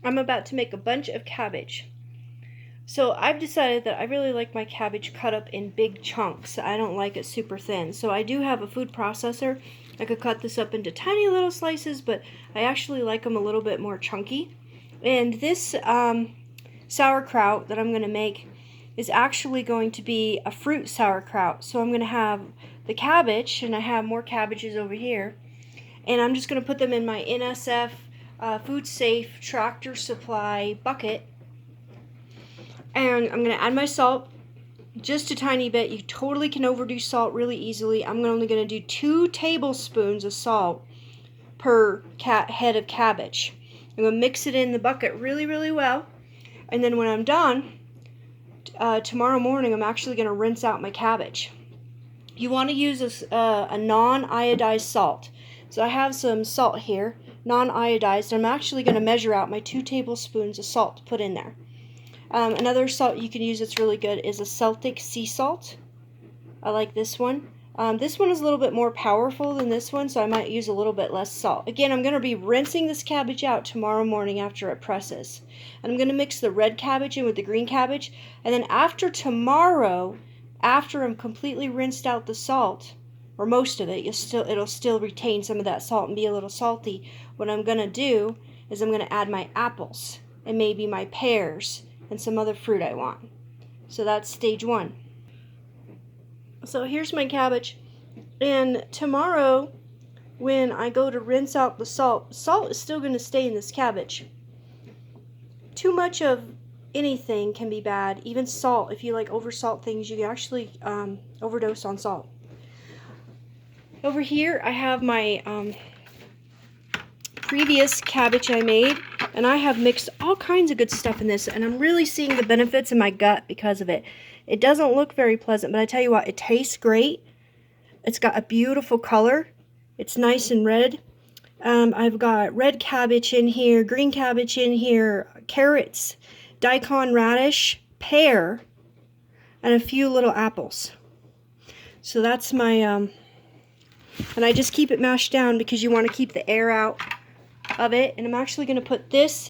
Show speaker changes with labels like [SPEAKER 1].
[SPEAKER 1] I'm about to make a bunch of cabbage. So I've decided that I really like my cabbage cut up in big chunks. I don't like it super thin. So I do have a food processor. I could cut this up into tiny little slices, but I actually like them a little bit more chunky. And this sauerkraut that I'm going to make is actually going to be a fruit sauerkraut. So I'm going to have the cabbage, and I have more cabbages over here. And I'm just going to put them in my NSF Food Safe Tractor Supply bucket. And I'm going to add my salt, just a tiny bit. You totally can overdo salt really easily. I'm only going to do 2 tablespoons of salt per head of cabbage. I'm going to mix it in the bucket really, really well. And then when I'm done, tomorrow morning, I'm actually going to rinse out my cabbage. You want to use a non-iodized salt. So I have some salt here, non-iodized. I'm actually going to measure out my 2 tablespoons of salt to put in there. Another salt you can use that's really good is a Celtic sea salt. I like this one. This one is a little bit more powerful than this one, so I might use a little bit less salt. Again, I'm going to be rinsing this cabbage out tomorrow morning after it presses. And I'm going to mix the red cabbage in with the green cabbage. And then after tomorrow, after I'm completely rinsed out the salt, or most of it, it'll still retain some of that salt and be a little salty. What I'm going to do is I'm going to add my apples and maybe my pears and some other fruit I want. So that's stage 1. So here's my cabbage. And tomorrow, when I go to rinse out the salt is still going to stay in this cabbage. Too much of anything can be bad. Even salt, if you like oversalt things, you can actually overdose on salt. Over here, I have my previous cabbage I made, and I have mixed all kinds of good stuff in this, and I'm really seeing the benefits in my gut because of it. It doesn't look very pleasant, but I tell you what, it tastes great. It's got a beautiful color. It's nice and red. I've got red cabbage in here, green cabbage in here, carrots, daikon radish, pear, and a few little apples. So that's my, and I just keep it mashed down because you want to keep the air out of it. And I'm actually going to put this